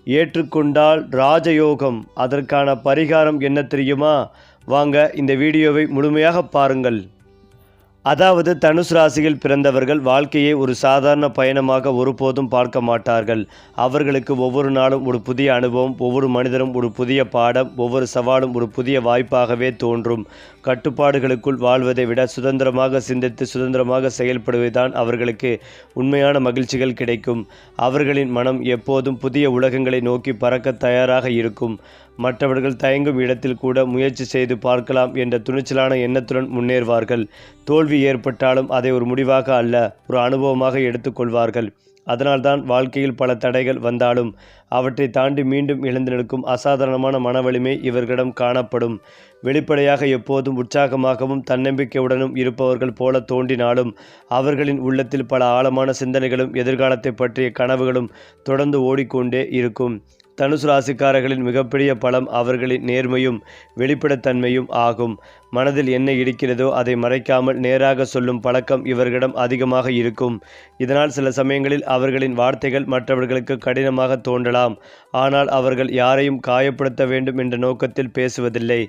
ஏற்றுக்கொண்டால் ராஜயோகம். அதற்கான பரிகாரம் என்ன தெரியுமா? வாங்க இந்த வீடியோவை முழுமையாக பாருங்கள். அதாவது தனுசு ராசியில் பிறந்தவர்கள் வாழ்க்கையை ஒரு சாதாரண பயணமாக ஒருபோதும் பார்க்க மாட்டார்கள். அவர்களுக்கு ஒவ்வொரு நாளும் ஒரு புதிய அனுபவம், ஒவ்வொரு மனிதரும் ஒரு புதிய பாடம், ஒவ்வொரு சவாலும் ஒரு புதிய வாய்ப்பாகவே தோன்றும். கட்டுப்பாடுகளுக்குள் வாழ்வதை விட சுதந்திரமாக சிந்தித்து சுதந்திரமாக செயல்படுவதுதான் அவர்களுக்கு உண்மையான மகிழ்ச்சிகள் கிடைக்கும். அவர்களின் மனம் எப்போதும் புதிய உலகங்களை நோக்கி பறக்க தயாராக இருக்கும். மற்றவர்கள் தயங்கும் இடத்தில் கூட முயற்சி செய்து பார்க்கலாம் என்ற துணிச்சலான எண்ணத்துடன் முன்னேறுவார்கள். தோல்வி ஏற்பட்டாலும் அதை ஒரு முடிவாக அல்ல, ஒரு அனுபவமாக எடுத்துக்கொள்வார்கள். அதனால்தான் வாழ்க்கையில் பல தடைகள் வந்தாலும் அவற்றை தாண்டி மீண்டும் எழுந்து நிற்கும் அசாதாரணமான மனவலிமை இவர்களிடம் காணப்படும். வெளிப்படையாக எப்போதும் உற்சாகமாகவும் தன்னம்பிக்கையுடனும் இருப்பவர்கள் போல தோன்றினாலும் அவர்களின் உள்ளத்தில் பல ஆழமான சிந்தனைகளும் எதிர்காலத்தை பற்றிய கனவுகளும் தொடர்ந்து ஓடிக்கொண்டே இருக்கும். தனுசு ராசிக்காரர்களின் மிகப்பெரிய பலம் அவர்களின் நேர்மையும் வெளிப்படைத்தன்மையும் ஆகும். மனதில் என்ன இருக்கிறதோ அதை மறைக்காமல் நேராக சொல்லும் பழக்கம் இவர்களிடம் அதிகமாக இருக்கும். இதனால் சில சமயங்களில் அவர்களின் வார்த்தைகள் மற்றவர்களுக்கு கடினமாக தோன்றலாம். ஆனால் அவர்கள் யாரையும் காயப்படுத்த வேண்டும் என்ற நோக்கத்தில் பேசுவதில்லை.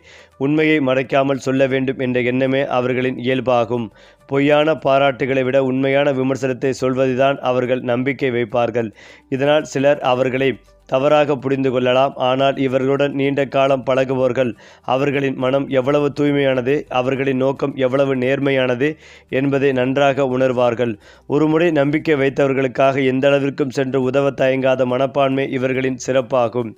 உண்மையை மறைக்காமல் சொல்ல வேண்டும் என்ற எண்ணமே அவர்களின் இயல்பாகும். பொய்யான பாராட்டுகளை விட உண்மையான விமர்சனத்தை சொல்வதுதான் அவர்கள் நம்பிக்கை வைப்பார்கள். இதனால் சிலர் அவர்களை தவறாக புரிந்து கொள்ளலாம். ஆனால் இவர்களுடன் நீண்ட காலம் பழகுபவர்கள் அவர்களின் மனம் எவ்வளவு தூய்மையானது, அவர்களின் நோக்கம் எவ்வளவு நேர்மையானது என்பதை நன்றாக உணர்வார்கள். ஒருமுறை நம்பிக்கை வைத்தவர்களுக்காக எந்த அளவிற்கும் சென்று உதவ தயங்காத மனப்பான்மை இவர்களின் சிறப்பாகும்.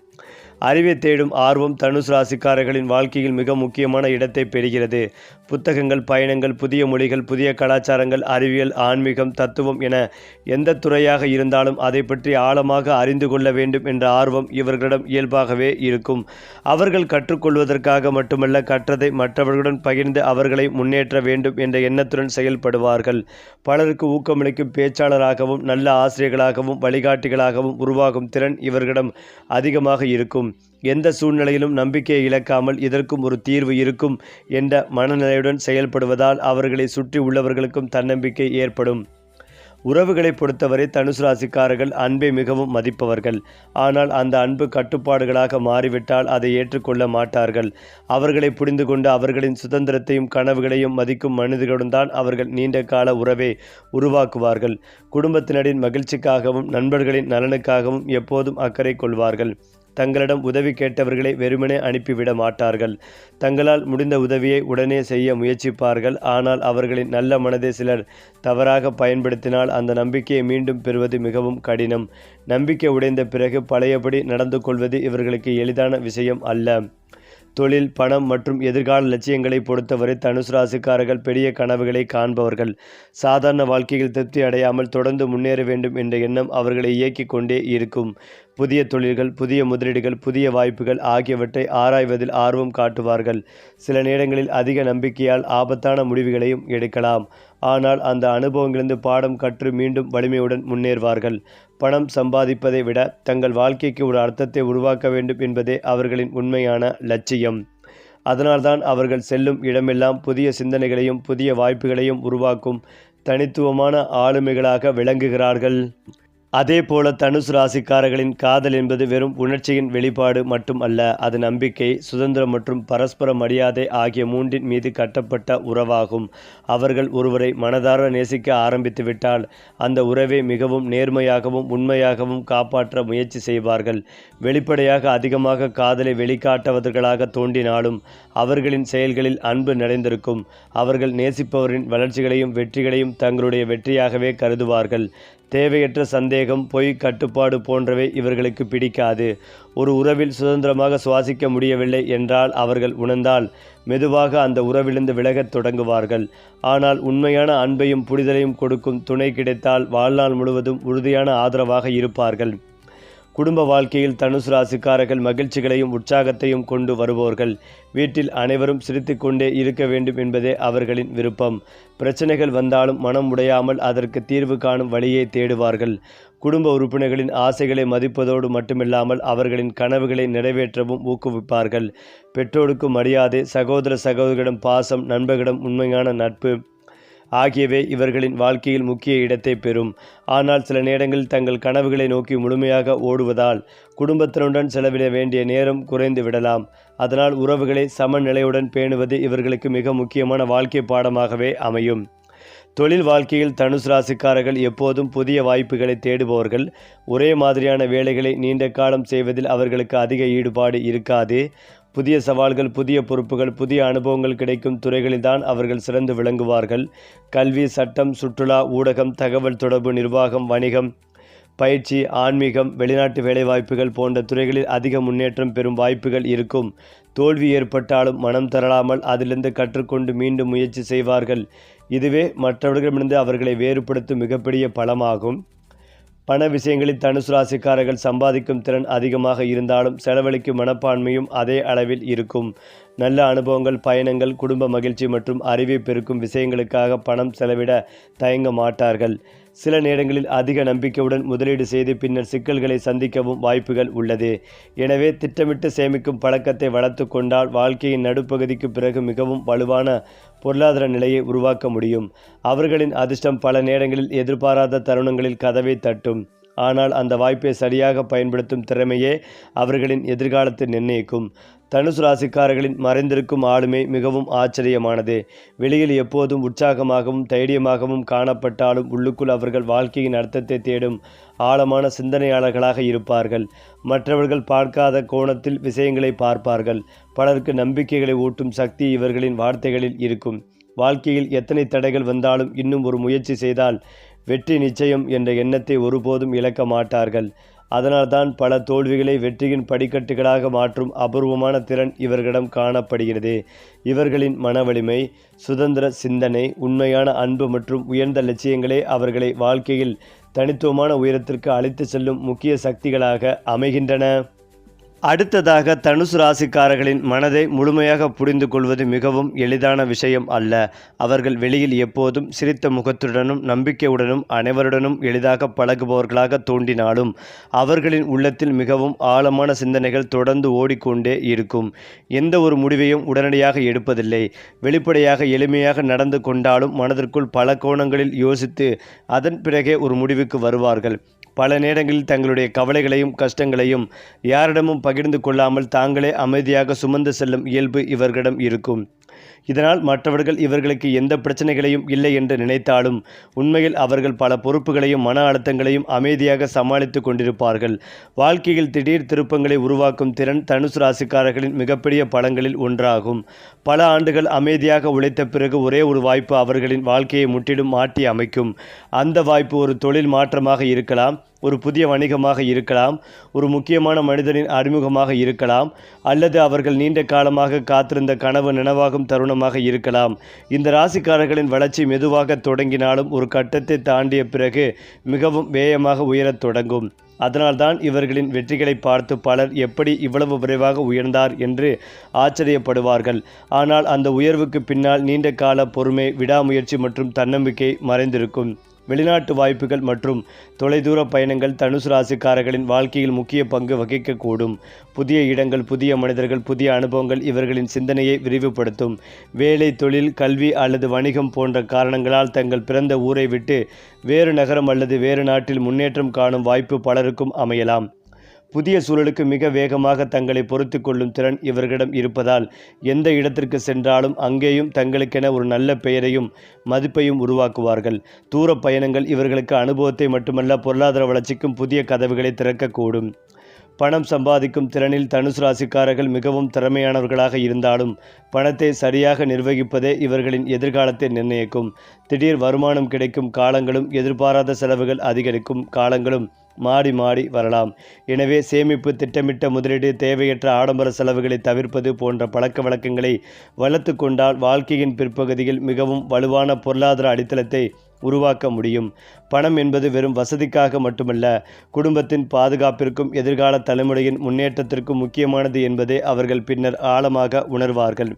அறிவை தேடும் ஆர்வம் தனுசு ராசிக்காரர்களின் வாழ்க்கையில் மிக முக்கியமான இடத்தை பெறுகிறது. புத்தகங்கள், பயணங்கள், புதிய மொழிகள், புதிய கலாச்சாரங்கள், அறிவியல், ஆன்மீகம், தத்துவம் என எந்த துறையாக இருந்தாலும் அதை பற்றி ஆழமாக அறிந்து கொள்ள வேண்டும் என்ற ஆர்வம் இவர்களிடம் இயல்பாகவே இருக்கும். அவர்கள் கற்றுக்கொள்வதற்காக மட்டுமல்ல, கற்றதை மற்றவர்களுடன் பகிர்ந்து அவர்களை முன்னேற்ற வேண்டும் என்ற எண்ணத்துடன் செயல்படுவார்கள். பலருக்கு ஊக்கமளிக்கும் பேச்சாளராகவும் நல்ல ஆசிரியர்களாகவும் வழிகாட்டிகளாகவும் உருவாகும் திறன் இவர்களிடம் அதிகமாக இருக்கும். எந்த சூழ்நிலையிலும் நம்பிக்கையை இழக்காமல் இதற்கும் ஒரு தீர்வு இருக்கும் என்ற மனநிலையுடன் செயல்படுவதால் அவர்களை சுற்றி உள்ளவர்களுக்கும் தன்னம்பிக்கை ஏற்படும். உறவுகளை பொறுத்தவரை தனுசு ராசிக்காரர்கள் அன்பை மிகவும் மதிப்பவர்கள். ஆனால் அந்த அன்பு கட்டுப்பாடுகளாக மாறிவிட்டால் அதை ஏற்றுக்கொள்ள மாட்டார்கள். அவர்களை புரிந்து கொண்டு அவர்களின் சுதந்திரத்தையும் கனவுகளையும் மதிக்கும் மனிதர்களுடன் தான் அவர்கள் நீண்ட கால உறவை உருவாக்குவார்கள். குடும்பத்தினரின் மகிழ்ச்சிக்காகவும் நண்பர்களின் நலனுக்காகவும் எப்போதும் அக்கறை கொள்வார்கள். தங்களிடம் உதவி கேட்டவர்களை வெறுமனே அனுப்பிவிட மாட்டார்கள். தங்களால் முடிந்த உதவியை உடனே செய்ய முயற்சிப்பார்கள். ஆனால் அவர்களின் நல்ல மனதை சிலர் தவறாக பயன்படுத்தினால் அந்த நம்பிக்கையை மீண்டும் பெறுவது மிகவும் கடினம். நம்பிக்கை உடைந்த பிறகு பழையபடி நடந்து கொள்வது இவர்களுக்கு எளிதான விஷயம் அல்ல. தொழில், பணம் மற்றும் எதிர்கால லட்சியங்களை பொறுத்தவரை தனுசு ராசிக்காரர்கள் பெரிய கனவுகளை காண்பவர்கள். சாதாரண வாழ்க்கையில் திருப்தி அடையாமல் தொடர்ந்து முன்னேற வேண்டும் என்ற எண்ணம் அவர்களை இயக்கிக் கொண்டே இருக்கும். புதிய தொழில்கள், புதிய முதலீடுகள், புதிய வாய்ப்புகள் ஆகியவற்றை ஆராய்வதில் ஆர்வம் காட்டுவார்கள். சில நேரங்களில் அதிக நம்பிக்கையால் ஆபத்தான முடிவுகளையும் எடுக்கலாம். ஆனால் அந்த அனுபவங்களிலிருந்து பாடம் கற்று மீண்டும் வலிமையுடன் முன்னேறுவார்கள். பணம் சம்பாதிப்பதை விட தங்கள் வாழ்க்கைக்கு ஒரு அர்த்தத்தை உருவாக்க வேண்டும் என்பதே அவர்களின் உண்மையான லட்சியம். அதனால்தான் அவர்கள் செல்லும் இடமெல்லாம் புதிய சிந்தனைகளையும் புதிய வாய்ப்புகளையும் உருவாக்கும் தனித்துவமான ஆளுமைகளாக விளங்குகிறார்கள். அதேபோல தனுசு ராசிக்காரர்களின் காதல் என்பது வெறும் உணர்ச்சியின் வெளிப்பாடு மட்டும் அல்ல. அது நம்பிக்கை, சுதந்திரம் மற்றும் பரஸ்பர மரியாதை ஆகிய மூன்றின் மீது கட்டப்பட்ட உறவாகும். அவர்கள் ஒருவரை மனதார நேசிக்க ஆரம்பித்துவிட்டால் அந்த உறவை மிகவும் நேர்மையாகவும் உண்மையாகவும் காப்பாற்ற முயற்சி செய்வார்கள். வெளிப்படையாக அதிகமாக காதலை வெளிக்காட்டுவதற்காக தோன்றினாலும் அவர்களின் செயல்களில் அன்பு நிறைந்திருக்கும். அவர்கள் நேசிப்பவரின் வளர்ச்சிகளையும் வெற்றிகளையும் தங்களுடைய வெற்றியாகவே கருதுவார்கள். தேவையற்ற சந்தேகம், பொய், கட்டுப்பாடு போன்றவை இவர்களுக்கு பிடிக்காது. ஒரு உறவில் சுதந்திரமாக சுவாசிக்க முடியவில்லை என்றால் அவர்கள் உணர்ந்தால் மெதுவாக அந்த உறவிலிருந்து விலகத் தொடங்குவார்கள். ஆனால் உண்மையான அன்பையும் புரிதலையும் கொடுக்கும் துணை கிடைத்தால் வாழ்நாள் முழுவதும் உறுதியான ஆதரவாக இருப்பார்கள். குடும்ப வாழ்க்கையில் தனுசு ராசிக்காரர்கள் மகிழ்ச்சிகளையும் உற்சாகத்தையும் கொண்டு வருபவர்கள். வீட்டில் அனைவரும் சிரித்து கொண்டே இருக்க வேண்டும் என்பதே அவர்களின் விருப்பம். பிரச்சனைகள் வந்தாலும் மனம் உடையாமல் அதற்கு தீர்வு காணும் வழியை தேடுவார்கள். குடும்ப உறுப்பினர்களின் ஆசைகளை மதிப்பதோடு மட்டுமில்லாமல் அவர்களின் கனவுகளை நிறைவேற்றவும் ஊக்குவிப்பார்கள். பெற்றோருக்கு மரியாதை, சகோதர சகோதரிகளிடம் பாசம், நண்பர்களிடம் உண்மையான நட்பு ஆகியவை இவர்களின் வாழ்க்கையில் முக்கிய இடத்தை பெறும். ஆனால் சில நேரங்களில் தங்கள் கனவுகளை நோக்கி முழுமையாக ஓடுவதால் குடும்பத்தினருடன் செலவிட வேண்டிய நேரம் குறைந்து விடலாம். அதனால் உறவுகளை சமநிலையுடன் பேணுவது இவர்களுக்கு மிக முக்கியமான வாழ்க்கை பாடமாகவே அமையும். தொழில் வாழ்க்கையில் தனுசு ராசிக்காரர்கள் எப்போதும் புதிய வாய்ப்புகளை தேடுபவர்கள். ஒரே மாதிரியான வேலைகளை நீண்ட காலம் செய்வதில் அவர்களுக்கு அதிக ஈடுபாடு இருக்காது. புதிய சவால்கள், புதிய பொறுப்புகள், புதிய அனுபவங்கள் கிடைக்கும் துறைகளில்தான் அவர்கள் சிறந்து விளங்குவார்கள். கல்வி, சட்டம், சுற்றுலா, ஊடகம், தகவல் தொடர்பு, நிர்வாகம், வணிகம், பயிற்சி, ஆன்மீகம், வெளிநாட்டு வேலைவாய்ப்புகள் போன்ற துறைகளில் அதிக முன்னேற்றம் பெறும் வாய்ப்புகள் இருக்கும். தோல்வி ஏற்பட்டாலும் மனம் தரலாமல் அதிலிருந்து கற்றுக்கொண்டு மீண்டும் முயற்சி செய்வார்கள். இதுவே மற்றவர்களிடமிருந்து அவர்களை வேறுபடுத்தும் மிகப்பெரிய பலமாகும். பண விஷயங்களில் தனுசு ராசிக்காரர்கள் சம்பாதிக்கும் திறன் அதிகமாக இருந்தாலும் செலவழிக்கும் மனப்பான்மையும் அதே அளவில் இருக்கும். நல்ல அனுபவங்கள், பயணங்கள், குடும்ப மகிழ்ச்சி மற்றும் அறிவை பெருக்கும் விஷயங்களுக்காக பணம் செலவிட தயங்க மாட்டார்கள். சில நேரங்களில் அதிக நம்பிக்கையுடன் முதலீடு செய்து பின்னர் சிக்கல்களை சந்திக்கவும் வாய்ப்புகள் உள்ளது. எனவே திட்டமிட்டு சேமிக்கும் பழக்கத்தை வளர்த்து கொண்டால் வாழ்க்கையின் நடுப்பகுதிக்கு பிறகு மிகவும் வலுவான பொருளாதார நிலையை உருவாக்க முடியும். அவர்களின் அதிர்ஷ்டம் பல நேரங்களில் எதிர்பாராத தருணங்களில் கதவை தட்டும். ஆனால் அந்த வாய்ப்பை சரியாக பயன்படுத்தும் திறமையே அவர்களின் எதிர்காலத்தை நிர்ணயிக்கும். தனுசு ராசிக்காரர்களின் மறைந்திருக்கும் ஆளுமை மிகவும் ஆச்சரியமானது. வெளியில் எப்போதும் உற்சாகமாகவும் தைரியமாகவும் காணப்பட்டாலும் உள்ளுக்குள் அவர்கள் வாழ்க்கையின் அர்த்தத்தை தேடும் ஆழமான சிந்தனையாளர்களாக இருப்பார்கள். மற்றவர்கள் பார்க்காத கோணத்தில் விஷயங்களை பார்ப்பார்கள். பலருக்கு நம்பிக்கைகளை ஊட்டும் சக்தி இவர்களின் வார்த்தைகளில் இருக்கும். வாழ்க்கையில் எத்தனை தடைகள் வந்தாலும் இன்னும் ஒரு முயற்சி செய்தால் வெற்றி நிச்சயம் என்ற எண்ணத்தை ஒருபோதும் இழக்க மாட்டார்கள். அதனால்தான் பல தோல்விகளை வெற்றியின் படிக்கட்டுகளாக மாற்றும் அபூர்வமான திறன் இவர்களிடம் காணப்படுகிறது. இவர்களின் மனவலிமை, சுதந்திர சிந்தனை, உண்மையான அன்பு மற்றும் உயர்ந்த லட்சியங்களே அவர்களை வாழ்க்கையில் தனித்துவமான உயரத்திற்கு அழைத்து செல்லும் முக்கிய சக்திகளாக அமைகின்றன. அடுத்ததாக தனுசு ராசிக்காரர்களின் மனதை முழுமையாக புரிந்து கொள்வது மிகவும் எளிதான விஷயம் அல்ல. அவர்கள் வெளியில் எப்போதும் சிரித்த முகத்துடனும் நம்பிக்கையுடனும் அனைவருடனும் எளிதாக பழகுபவர்களாக தோன்றினாலும் அவர்களின் உள்ளத்தில் மிகவும் ஆழமான சிந்தனைகள் தொடர்ந்து ஓடிக்கொண்டே இருக்கும். எந்த ஒரு முடிவையும் உடனடியாக எடுப்பதில்லை. வெளிப்படையாக எளிமையாக நடந்து கொண்டாலும் மனதிற்குள் பல கோணங்களில் யோசித்து அதன் பிறகே ஒரு முடிவுக்கு வருவார்கள். பல நேரங்களில் தங்களுடைய கவலைகளையும் கஷ்டங்களையும் யாரிடமும் பகிர்ந்து கொள்ளாமல் தாங்களே அமைதியாக சுமந்து செல்லும் இயல்பு இவர்களிடம் இருக்கும். இதனால் மற்றவர்கள் இவர்களுக்கு எந்த பிரச்சனைகளையும் இல்லை என்று நினைத்தாலும் உண்மையில் அவர்கள் பல பொறுப்புகளையும் மன அழுத்தங்களையும் அமைதியாக சமாளித்து கொண்டிருப்பார்கள். வாழ்க்கையில் திடீர் திருப்பங்களை உருவாக்கும் திறன் தனுசு ராசிக்காரர்களின் மிகப்பெரிய பலங்களில் ஒன்றாகும். பல ஆண்டுகள் அமைதியாக உழைத்த பிறகு ஒரே ஒரு வாய்ப்பு அவர்களின் வாழ்க்கையை முற்றிலும் மாற்றி அமைக்கும். அந்த வாய்ப்பு ஒரு தொழில் மாற்றமாக இருக்கலாம், ஒரு புதிய வணிகமாக இருக்கலாம், ஒரு முக்கியமான மனிதனின் அறிமுகமாக இருக்கலாம், அல்லது அவர்கள் நீண்ட காலமாக காத்திருந்த கனவு நனவாகும் தருணமாக இருக்கலாம். இந்த ராசிக்காரர்களின் வளர்ச்சி மெதுவாக தொடங்கினாலும் ஒரு கட்டத்தை தாண்டிய பிறகு மிகவும் வேகமாக உயரத் தொடங்கும். அதனால்தான் இவர்களின் வெற்றிகளை பார்த்து பலர் எப்படி இவ்வளவு விரைவாக உயர்ந்தார் என்று ஆச்சரியப்படுவார்கள். ஆனால் அந்த உயர்வுக்கு பின்னால் நீண்ட கால பொறுமை, விடாமுயற்சி மற்றும் தன்னம்பிக்கை மறைந்திருக்கும். வெளிநாட்டு வாய்ப்புகள் மற்றும் தொலைதூர பயணங்கள் தனுசு ராசிக்காரர்களின் வாழ்க்கையில் முக்கிய பங்கு வகிக்கக்கூடும். புதிய இடங்கள், புதிய மனிதர்கள், புதிய அனுபவங்கள் இவர்களின் சிந்தனையை விரிவுபடுத்தும். வேலை, தொழில், கல்வி அல்லது வணிகம் போன்ற காரணங்களால் தங்கள் பிறந்த ஊரை விட்டு வேறு நகரம் அல்லது வேறு நாட்டில் முன்னேற்றம் காணும் வாய்ப்பு பலருக்கும் அமையலாம். புதிய சூழலுக்கு மிக வேகமாக தங்களை பொறுத்து கொள்ளும் திறன் இவர்களிடம் இருப்பதால் எந்த இடத்திற்கு சென்றாலும் அங்கேயும் தங்களுக்கென ஒரு நல்ல பெயரையும் மதிப்பையும் உருவாக்குவார்கள். தூர பயணங்கள் இவர்களுக்கு அனுபவத்தை மட்டுமல்ல, பொருளாதார வளர்ச்சிக்கும் புதிய கதவுகளை திறக்கக்கூடும். பணம் சம்பாதிக்கும் திறனில் தனுசு ராசிக்காரர்கள் மிகவும் திறமையானவர்களாக இருந்தாலும் பணத்தை சரியாக நிர்வகிப்பதே இவர்களின் எதிர்காலத்தை நிர்ணயிக்கும். திடீர் வருமானம் கிடைக்கும் காலங்களும் எதிர்பாராத செலவுகள் அதிகரிக்கும் காலங்களும் மாறி மாறி வரலாம். எனவே சேமிப்பு, திட்டமிட்ட முதலீடு, தேவையற்ற ஆடம்பர செலவுகளை தவிர்ப்பது போன்ற பழக்க வழக்கங்களை வளர்த்து கொண்டால் வாழ்க்கையின் பிற்பகுதியில் மிகவும் வலுவான பொருளாதார அடித்தளத்தை உருவாக்க முடியும். பணம் என்பது வெறும் வசதிக்காக மட்டுமல்ல, குடும்பத்தின் பாதுகாப்பிற்கும் எதிர்கால தலைமுறையின் முன்னேற்றத்திற்கும் முக்கியமானது என்பதை அவர்கள் பின்னர் ஆழமாக உணர்வார்கள்.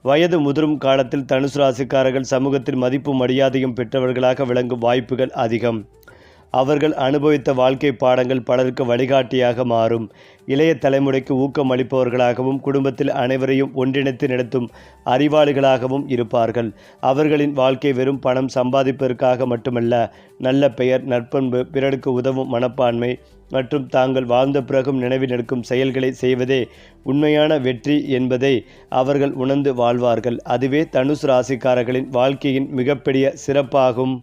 வயது முதிரும் காலத்தில் தனுசு ராசிக்காரர்கள் சமூகத்தில் மதிப்பும் மரியாதையும் பெற்றவர்களாக விளங்கும் வாய்ப்புகள் அதிகம். அவர்கள் அனுபவித்த வாழ்க்கை பாடங்கள் பலருக்கு வழிகாட்டியாக மாறும். இளைய தலைமுறைக்கு ஊக்கம் அளிப்பவர்களாகவும் குடும்பத்தில் அனைவரையும் ஒன்றிணைத்து நடத்தும் அறிவாளிகளாகவும் இருப்பார்கள். அவர்களின் வாழ்க்கை வெறும் பணம் சம்பாதிப்பதற்காக மட்டுமல்ல, நல்ல பெயர், நற்பண்பு, பிறருக்கு உதவும் மனப்பான்மை மற்றும் தாங்கள் வாழ்ந்த பிறகும் நினைவில் நிற்கும் செயல்களை செய்வதே உண்மையான வெற்றி என்பதை அவர்கள் உணர்ந்து வாழ்வார்கள். அதுவே தனுசு ராசிக்காரர்களின் வாழ்க்கையின் மிகப்பெரிய சிறப்பாகும்.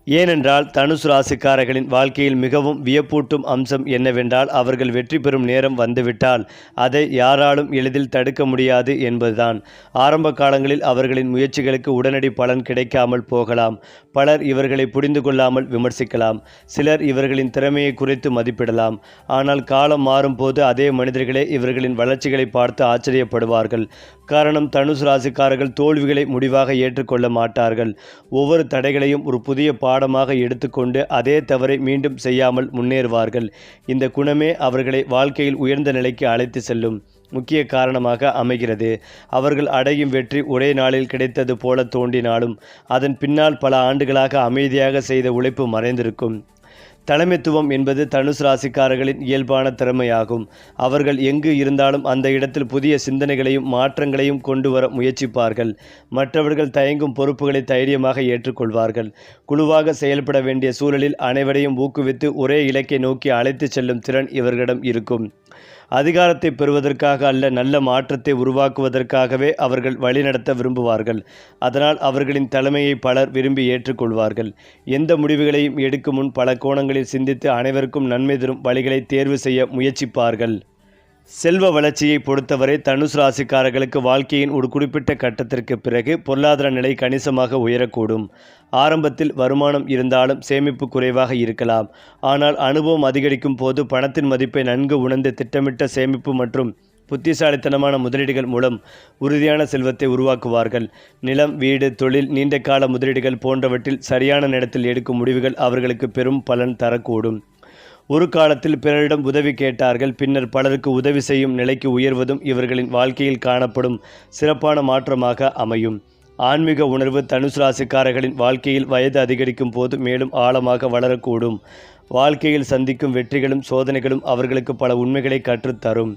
ஏனென்றால் தனுசு ராசிக்காரர்களின் வாழ்க்கையில் மிகவும் வியப்பூட்டும் அம்சம் என்னவென்றால், அவர்கள் வெற்றி பெறும் நேரம் வந்துவிட்டால் அதை யாராலும் எளிதில் தடுக்க முடியாது என்பதுதான். ஆரம்ப காலங்களில் அவர்களின் முயற்சிகளுக்கு உடனடி பலன் கிடைக்காமல் போகலாம். பலர் இவர்களை புரிந்து கொள்ளாமல் விமர்சிக்கலாம். சிலர் இவர்களின் திறமையை குறைத்து மதிப்பிடலாம். ஆனால் காலம் மாறும்போது அதே மனிதர்களே இவர்களின் வளர்ச்சிகளை பார்த்து ஆச்சரியப்படுவார்கள். காரணம், தனுசு ராசிக்காரர்கள் தோல்விகளை முடிவாக ஏற்றுக்கொள்ள மாட்டார்கள். ஒவ்வொரு தடைகளையும் ஒரு புதிய பாடமாக எடுத்துக்கொண்டு அதே தவறை மீண்டும் செய்யாமல் முன்னேறுவார்கள். இந்த குணமே அவர்களை வாழ்க்கையில் உயர்ந்த நிலைக்கு அழைத்து செல்லும் முக்கிய காரணமாக அமைகிறது. அவர்கள் அடையும் வெற்றி ஒரே நாளில் கிடைத்தது போல தோன்றினாலும் அதன் பின்னால் பல ஆண்டுகளாக அமைதியாக செய்த உழைப்பு மறைந்திருக்கும். தலைமைத்துவம் என்பது தனுசு ராசிக்காரர்களின் இயல்பான திறமையாகும். அவர்கள் எங்கு இருந்தாலும் அந்த இடத்தில் புதிய சிந்தனைகளையும் மாற்றங்களையும் கொண்டு வர முயற்சிப்பார்கள். மற்றவர்கள் தயங்கும் பொறுப்புகளை தைரியமாக ஏற்றுக்கொள்வார்கள். குழுவாக செயல்பட வேண்டிய சூழலில் அனைவரையும் ஊக்குவித்து ஒரே இலக்கை நோக்கி அழைத்து செல்லும் திறன் இவர்களிடம் இருக்கும். அதிகாரத்தை பெறுவதற்காக அல்ல, நல்ல மாற்றத்தை உருவாக்குவதற்காகவே அவர்கள் வழிநடத்த விரும்புவார்கள். அதனால் அவர்களின் தலைமையை பலர் விரும்பி ஏற்றுக்கொள்வார்கள். எந்த முடிவுகளையும் எடுக்கும் முன் பல கோணங்களில் சிந்தித்து அனைவருக்கும் நன்மை தரும் வழிகளை தேர்வு செய்ய முயற்சிப்பார்கள். செல்வ வளர்ச்சியை பொறுத்தவரை தனுசு ராசிக்காரர்களுக்கு வாழ்க்கையின் ஒரு குறிப்பிட்ட கட்டத்திற்கு பிறகு பொருளாதார நிலை கணிசமாக உயரக்கூடும். ஆரம்பத்தில் வருமானம் இருந்தாலும் சேமிப்பு குறைவாக இருக்கலாம். ஆனால் அனுபவம் அதிகரிக்கும் போது பணத்தின் மதிப்பை நன்கு உணர்ந்து திட்டமிட்ட சேமிப்பு மற்றும் புத்திசாலித்தனமான முதலீடுகள் மூலம் உறுதியான செல்வத்தை உருவாக்குவார்கள். நிலம், வீடு, தொழில், நீண்டகால முதலீடுகள் போன்றவற்றில் சரியான நேரத்தில் எடுக்கும் முடிவுகள் அவர்களுக்கு பெரும் பலன் தரக்கூடும். ஒரு காலத்தில் பிறரிடம் உதவி கேட்டார்கள். பின்னர் பலருக்கு உதவி செய்யும் நிலைக்கு உயர்வதும் இவர்களின் வாழ்க்கையில் காணப்படும் சிறப்பான மாற்றமாக அமையும். ஆன்மீக உணர்வு தனுசு ராசிக்காரர்களின் வாழ்க்கையில் வயது அதிகரிக்கும் போது மேலும் ஆழமாக வளரக்கூடும். வாழ்க்கையில் சந்திக்கும் வெற்றிகளும் சோதனைகளும் அவர்களுக்கு பல உண்மைகளை கற்றுத்தரும்.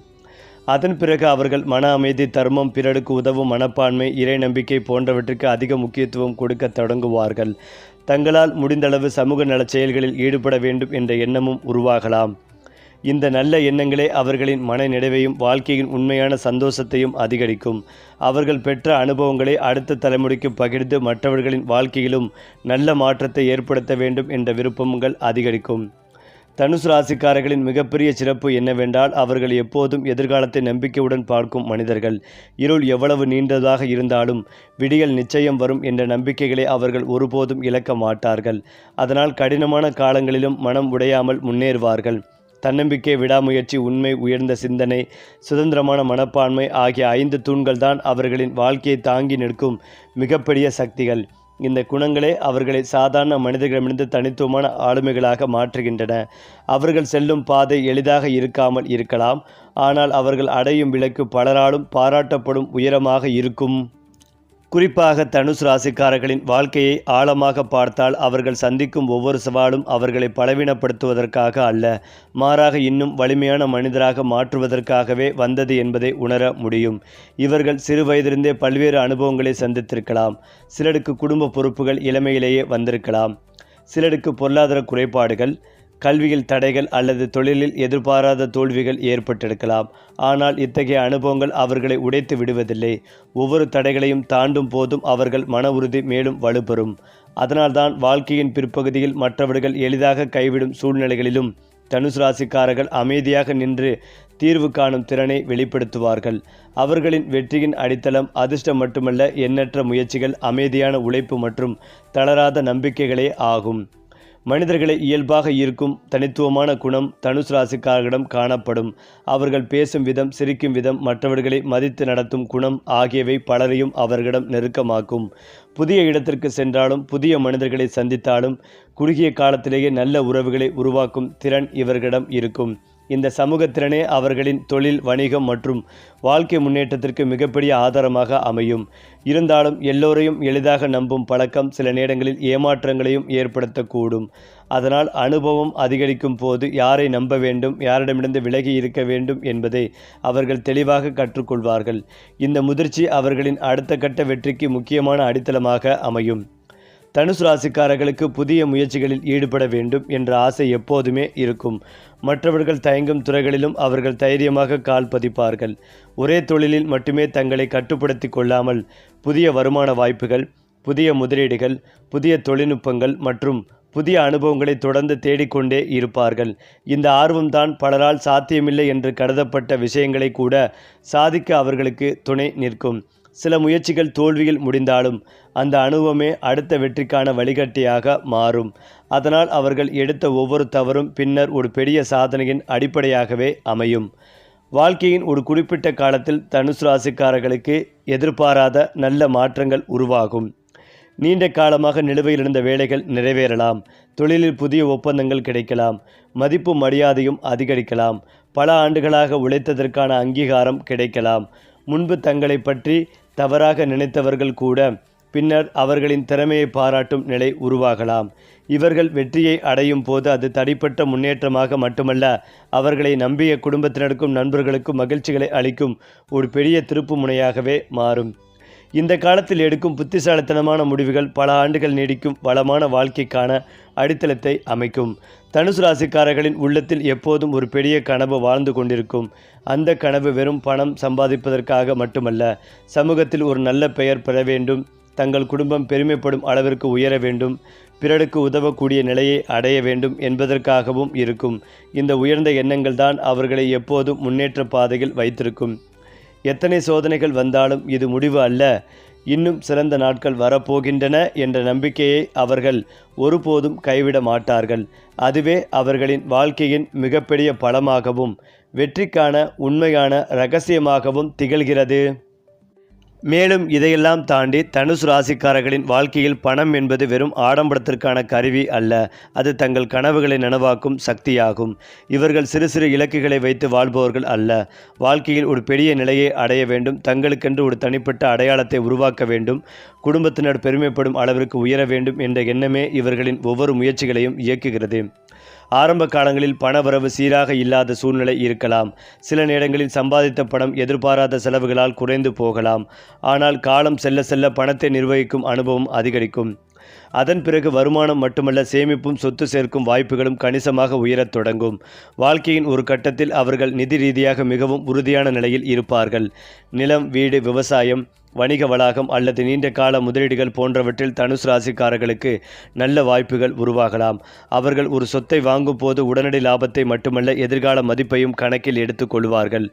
அதன் பிறகு அவர்கள் மன அமைதி, தர்மம், பிறருக்கு உதவும் மனப்பான்மை, இறை நம்பிக்கை போன்றவற்றுக்கு அதிக முக்கியத்துவம் கொடுக்க தொடங்குவார்கள். தங்களால் முடிந்தளவு சமூக நலச் செயல்களில் ஈடுபட வேண்டும் என்ற எண்ணமும் உருவாகலாம். இந்த நல்ல எண்ணங்களே அவர்களின் மன நிறைவையும் வாழ்க்கையின் உண்மையான சந்தோஷத்தையும் அதிகரிக்கும். அவர்கள் பெற்ற அனுபவங்களை அடுத்த தலைமுறைக்கு பகிர்ந்து மற்றவர்களின் வாழ்க்கையிலும் நல்ல மாற்றத்தை ஏற்படுத்த வேண்டும் என்ற விருப்பங்கள் அதிகரிக்கும். தனுசு ராசிக்காரர்களின் மிகப்பெரிய சிறப்பு என்னவென்றால், அவர்கள் எப்போதும் எதிர்காலத்தை நம்பிக்கையுடன் பார்க்கும் மனிதர்கள். இருள் எவ்வளவு நீண்டதாக இருந்தாலும் விடியல் நிச்சயம் வரும் என்ற நம்பிக்கைகளை அவர்கள் ஒருபோதும் இழக்க மாட்டார்கள். அதனால் கடினமான காலங்களிலும் மனம் உடையாமல் முன்னேறுவார்கள். தன்னம்பிக்கை, விடாமுயற்சி, உண்மை, உயர்ந்த சிந்தனை, சுதந்திரமான மனப்பான்மை ஆகிய 5 தூண்கள் தான் அவர்களின் வாழ்க்கையை தாங்கி நிற்கும் மிகப்பெரிய சக்திகள். இந்த குணங்களே அவர்களை சாதாரண மனிதர்களிடமிருந்து தனித்துவமான ஆளுமைகளாக மாற்றுகின்றன. அவர்கள் செல்லும் பாதை எளிதாக இருக்காமல் இருக்கலாம். ஆனால் அவர்கள் அடையும் இலக்கு பலராலும் பாராட்டப்படும் உயரமாக இருக்கும். குறிப்பாக தனுசு ராசிக்காரர்களின் வாழ்க்கையை ஆழமாக பார்த்தால் அவர்கள் சந்திக்கும் ஒவ்வொரு சவாலும் அவர்களை பலவீனப்படுத்துவதற்காக அல்ல, மாறாக இன்னும் வலிமையான மனிதராக மாற்றுவதற்காகவே வந்தது என்பதை உணர முடியும். இவர்கள் சிறு வயதிலிருந்தே பல்வேறு அனுபவங்களை சந்தித்திருக்கலாம். சிலருக்கு குடும்ப பொறுப்புகள் இளமையிலேயே வந்திருக்கலாம். சிலருக்கு பொருளாதார குறைபாடுகள், கல்வியில் தடைகள் அல்லது தொழிலில் எதிர்பாராத தோல்விகள் ஏற்பட்டிருக்கலாம். ஆனால் இத்தகைய அனுபவங்கள் அவர்களை உடைத்து விடுவதில்லை. ஒவ்வொரு தடைகளையும் தாண்டும் போதும் அவர்கள் மன உறுதி மேலும் வலுப்பெறும். அதனால்தான் வாழ்க்கையின் பிற்பகுதியில் மற்றவர்கள் எளிதாக கைவிடும் சூழ்நிலைகளிலும் தனுசு ராசிக்காரர்கள் அமைதியாக நின்று தீர்வு காணும் திறனை வெளிப்படுத்துவார்கள். அவர்களின் வெற்றியின் அடித்தளம் அதிர்ஷ்டம் மட்டுமல்ல, எண்ணற்ற முயற்சிகள், அமைதியான உழைப்பு மற்றும் தளராத நம்பிக்கைகளே ஆகும். மனிதர்களை இயல்பாக ஈர்க்கும் தனித்துவமான குணம் தனுசு ராசிக்காரர்களிடம் காணப்படும். அவர்கள் பேசும் விதம், சிரிக்கும் விதம், மற்றவர்களை மதித்து நடத்தும் குணம் ஆகியவை பலரையும் அவர்களிடம் நெருக்கமாக்கும். புதிய இடத்திற்கு சென்றாலும் புதிய மனிதர்களை சந்தித்தாலும் குறுகிய காலத்திலேயே நல்ல உறவுகளை உருவாக்கும் திறன் இவர்களிடம் இருக்கும். இந்த சமூகத்திறனே அவர்களின் தொழில், வணிகம் மற்றும் வாழ்க்கை முன்னேற்றத்திற்கு மிகப்பெரிய ஆதாரமாக அமையும். இருந்தாலும் எல்லோரையும் எளிதாக நம்பும் பழக்கம் சில நேரங்களில் ஏமாற்றங்களையும் ஏற்படுத்தக்கூடும். அதனால் அனுபவம் அதிகரிக்கும் போது யாரை நம்ப வேண்டும், யாரிடமிருந்து விலகி இருக்க வேண்டும் என்பதை அவர்கள் தெளிவாக கற்றுக்கொள்வார்கள். இந்த முதிர்ச்சி அவர்களின் அடுத்த கட்ட வெற்றிக்கு முக்கியமான அடித்தளமாக அமையும். தனுசு ராசிக்காரர்களுக்கு புதிய முயற்சிகளில் ஈடுபட வேண்டும் என்ற ஆசை எப்போதுமே இருக்கும். மற்றவர்கள் தயங்கும் துறைகளிலும் அவர்கள் தைரியமாக கால் பதிப்பார்கள். ஒரே தொழிலில் மட்டுமே தங்களை கட்டுப்படுத்தி கொள்ளாமல் புதிய வருமான வாய்ப்புகள், புதிய முதலீடுகள், புதிய தொழில்நுட்பங்கள் மற்றும் புதிய அனுபவங்களை தொடர்ந்து தேடிக்கொண்டே இருப்பார்கள். இந்த ஆர்வம்தான் பலரால் சாத்தியமில்லை என்று கருதப்பட்ட விஷயங்களை கூட சாதிக்க அவர்களுக்கு துணை நிற்கும். சில முயற்சிகள் தோல்வியில் முடிந்தாலும் அந்த அனுபவமே அடுத்த வெற்றிக்கான வழிகாட்டியாக மாறும். அதனால் அவர்கள் எடுத்த ஒவ்வொரு தவறும் பின்னர் ஒரு பெரிய சாதனையின் அடிப்படையாகவே அமையும். வாழ்க்கையின் ஒரு குறிப்பிட்ட காலத்தில் தனுசு ராசிக்காரர்களுக்கு எதிர்பாராத நல்ல மாற்றங்கள் உருவாகும். நீண்ட காலமாக நிலுவையில் இருந்த வேலைகள் நிறைவேறலாம். தொழிலில் புதிய ஒப்பந்தங்கள் கிடைக்கலாம். மதிப்பு மரியாதையும் அதிகரிக்கலாம். பல ஆண்டுகளாக உழைத்ததற்கான அங்கீகாரம் கிடைக்கலாம். முன்பு தங்களை பற்றி தவறாக நினைத்தவர்கள் கூட பின்னர் அவர்களின் திறமையை பாராட்டும் நிலை உருவாகலாம். இவர்கள் வெற்றியை அடையும் போது அது தனிப்பட்ட முன்னேற்றமாக மட்டுமல்ல, அவர்களை நம்பிய குடும்பத்தினருக்கும் நண்பர்களுக்கும் மகிழ்ச்சிகளை அளிக்கும் ஒரு பெரிய திருப்பு முனையாகவே மாறும். இந்த காலத்தில் எடுக்கும் புத்திசாலித்தனமான முடிவுகள் பல ஆண்டுகள் நீடிக்கும் வளமான வாழ்க்கைக்கான அடித்தளத்தை அமைக்கும். தனுசு ராசிக்காரர்களின் உள்ளத்தில் எப்போதும் ஒரு பெரிய கனவு வாழ்ந்து கொண்டிருக்கும். அந்த கனவு வெறும் பணம் சம்பாதிப்பதற்காக மட்டுமல்ல, சமூகத்தில் ஒரு நல்ல பெயர் பெற வேண்டும், தங்கள் குடும்பம் பெருமைப்படும் அளவிற்கு உயர வேண்டும், பிறருக்கு உதவக்கூடிய நிலையை அடைய வேண்டும் என்பதற்காகவும் இருக்கும். இந்த உயர்ந்த எண்ணங்கள் தான் அவர்களை எப்போதும் முன்னேற்ற பாதையில் வைத்திருக்கும். எத்தனை சோதனைகள் வந்தாலும் இது முடிவு அல்ல, இன்னும் சிறந்த நாட்கள் வரப்போகின்றன என்ற நம்பிக்கையை அவர்கள் ஒருபோதும் கைவிட மாட்டார்கள். அதுவே அவர்களின் வாழ்க்கையின் மிகப்பெரிய பலமாகவும் வெற்றிக்கான உண்மையான இரகசியமாகவும் திகழ்கிறது. மேலும் இதையெல்லாம் தாண்டி தனுசு ராசிக்காரர்களின் வாழ்க்கையில் பணம் என்பது வெறும் ஆடம்பரத்திற்கான கருவி அல்ல, அது தங்கள் கனவுகளை நனவாக்கும் சக்தியாகும். இவர்கள் சிறு சிறு இலக்குகளை வைத்து வாழ்பவர்கள் அல்ல. வாழ்க்கையில் ஒரு பெரிய நிலையை அடைய வேண்டும், தங்களுக்கென்று ஒரு தனிப்பட்ட அடையாளத்தை உருவாக்க வேண்டும், குடும்பத்தினர் பெருமைப்படும் அளவிற்கு உயர வேண்டும் என்ற எண்ணமே இவர்களின் ஒவ்வொரு முயற்சிகளையும் இயக்குகிறது. ஆரம்ப காலங்களில் பணவரவு சீராக இல்லாத சூழ்நிலை இருக்கலாம். சில நேரங்களில் சம்பாதித்த பணம் எதிர்பாராத செலவுகளால் குறைந்து போகலாம். ஆனால் காலம் செல்ல செல்ல பணத்தை நிர்வகிக்கும் அனுபவம் அதிகரிக்கும். அதன் பிறகு வருமானம் மட்டுமல்ல, சேமிப்பும் சொத்து சேர்க்கும் வாய்ப்புகளும் கணிசமாக உயரத் தொடங்கும். வாழ்க்கையின் ஒரு கட்டத்தில் அவர்கள் நிதி ரீதியாக மிகவும் உறுதியான நிலையில் இருப்பார்கள். நிலம், வீடு, விவசாயம், வணிக வளாகம் அல்லது நீண்ட கால முதலீடுகள் போன்றவற்றில் தனுசு ராசிக்காரர்களுக்கு நல்ல வாய்ப்புகள் உருவாகலாம். அவர்கள் ஒரு சொத்தை வாங்கும் போது உடனடி லாபத்தை மட்டுமல்ல, எதிர்கால மதிப்பையும் கணக்கில் எடுத்துக் கொள்வார்கள்.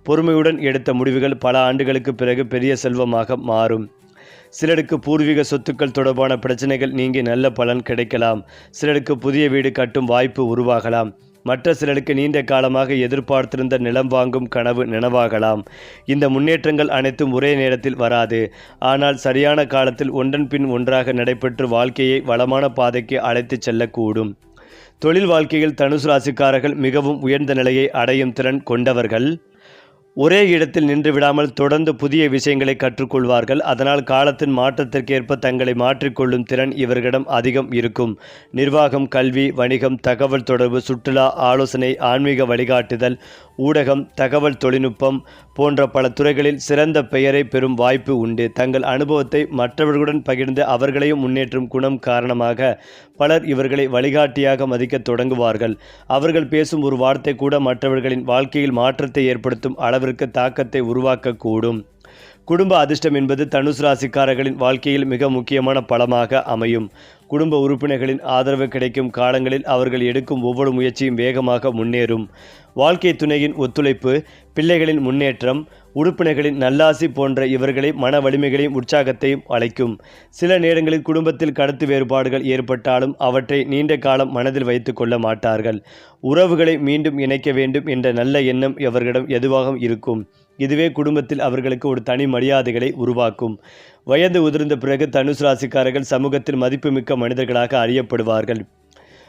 பொறுமையுடன் எடுத்த முடிவுகள் பல ஆண்டுகளுக்கு பிறகு பெரிய செல்வமாக மாறும். சிலருக்கு பூர்வீக சொத்துக்கள் தொடர்பான பிரச்சனைகள் நீங்கி நல்ல பலன் கிடைக்கலாம். சிலருக்கு புதிய வீடு கட்டும் வாய்ப்பு உருவாகலாம். மற்ற சிலருக்கு நீண்ட காலமாக எதிர்பார்த்திருந்த நிலம் வாங்கும் கனவு நனவாகலாம். இந்த முன்னேற்றங்கள் அனைத்தும் ஒரே நேரத்தில் வராது. ஆனால் சரியான காலத்தில் ஒன்றன் பின் ஒன்றாக நடைபெற்று வாழ்க்கையை வளமான பாதைக்கு அழைத்துச் செல்லக்கூடும். தொழில் வாழ்க்கையில் தனுசு ராசிக்காரர்கள் மிகவும் உயர்ந்த நிலையை அடையும் திறன் கொண்டவர்கள். ஒரே இடத்தில் நின்று விடாமல் தொடர்ந்து புதிய விஷயங்களை கற்றுக்கொள்வார்கள். அதனால் காலத்தின் மாற்றத்திற்கேற்ப தங்களை மாற்றிக்கொள்ளும் திறன் இவர்களிடம் அதிகம் இருக்கும். நிர்வாகம், கல்வி, வணிகம், தகவல் தொடர்பு, சுற்றுலா, ஆலோசனை, ஆன்மீக வழிகாட்டுதல், ஊடகம், தகவல் தொழில்நுட்பம் போன்ற பல துறைகளில் சிறந்த பெயரை பெறும் வாய்ப்பு உண்டு. தங்கள் அனுபவத்தை மற்றவர்களுடன் பகிர்ந்து அவர்களையும் முன்னேற்றும் குணம் காரணமாக பலர் இவர்களை வழிகாட்டியாக மதிக்க தொடங்குவார்கள். அவர்கள் பேசும் ஒரு வார்த்தை கூட மற்றவர்களின் வாழ்க்கையில் மாற்றத்தை ஏற்படுத்தும் அளவிற்கு தாக்கத்தை உருவாக்கக்கூடும். குடும்ப அதிர்ஷ்டம் என்பது தனுசு ராசிக்காரர்களின் வாழ்க்கையில் மிக முக்கியமான பலமாக அமையும். குடும்ப உறுப்பினர்களின் ஆதரவு கிடைக்கும் காலங்களில் அவர்கள் எடுக்கும் ஒவ்வொரு முயற்சியும் வேகமாக முன்னேறும். வாழ்க்கை துணையின் ஒத்துழைப்பு, பிள்ளைகளின் முன்னேற்றம், உறுப்பினர்களின் நல்லாசி போன்ற இவர்களை மன வலிமைகளையும் உற்சாகத்தையும் அளிக்கும். சில நேரங்களில் குடும்பத்தில் கருத்து வேறுபாடுகள் ஏற்பட்டாலும் அவற்றை நீண்ட காலம் மனதில் வைத்து கொள்ள மாட்டார்கள். உறவுகளை மீண்டும் இணைக்க வேண்டும் என்ற நல்ல எண்ணம் இவர்களிடம் எதுவாக இருக்கும். இதுவே குடும்பத்தில் அவர்களுக்கு ஒரு தனி மரியாதைகளை உருவாக்கும். வயது உதிர்ந்த பிறகு தனுசு ராசிக்காரர்கள் சமூகத்தில் மதிப்புமிக்க மனிதர்களாக அறியப்படுவார்கள்.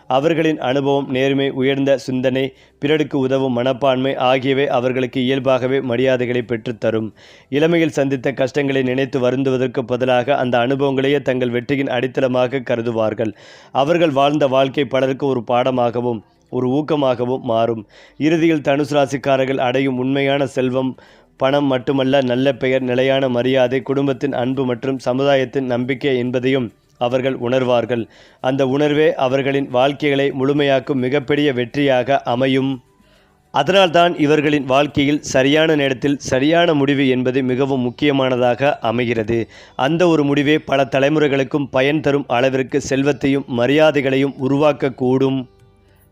அவர்களின் அனுபவம், நேர்மை, உயர்ந்த சிந்தனை, பிறருக்கு உதவும் மனப்பான்மை ஆகியவை அவர்களுக்கு இயல்பாகவே மரியாதைகளை பெற்றுத்தரும். இளமையில் சந்தித்த கஷ்டங்களை நினைத்து வருந்துவதற்கு பதிலாக அந்த அனுபவங்களையே தங்கள் வெற்றியின் அடித்தளமாக கருதுவார்கள். அவர்கள் வாழ்ந்த வாழ்க்கை பலருக்கு ஒரு பாடமாகவும் ஒரு ஊக்கமாகவும் மாறும். இறுதியில் தனுசு ராசிக்காரர்கள் அடையும் உண்மையான செல்வம் பணம் மட்டுமல்ல, நல்ல பெயர், நிலையான மரியாதை, குடும்பத்தின் அன்பு மற்றும் சமுதாயத்தின் நம்பிக்கை என்பதையும் அவர்கள் உணர்வார்கள். அந்த உணர்வே அவர்களின் வாழ்க்கைகளை முழுமையாக்கும் மிகப்பெரிய வெற்றியாக அமையும். அதனால்தான் இவர்களின் வாழ்க்கையில் சரியான நேரத்தில் சரியான முடிவு என்பது மிகவும் முக்கியமானதாக அமைகிறது. அந்த ஒரு முடிவே பல தலைமுறைகளுக்கும் பயன் தரும் அளவிற்கு செல்வத்தையும் மரியாதைகளையும் உருவாக்கக்கூடும்.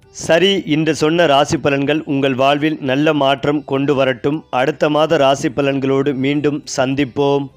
சரி, இன்று சொன்ன ராசி பலன்கள் உங்கள் வாழ்வில் நல்ல மாற்றம் கொண்டு வரட்டும். அடுத்த மாத ராசி பலன்களோடு மீண்டும் சந்திப்போம்.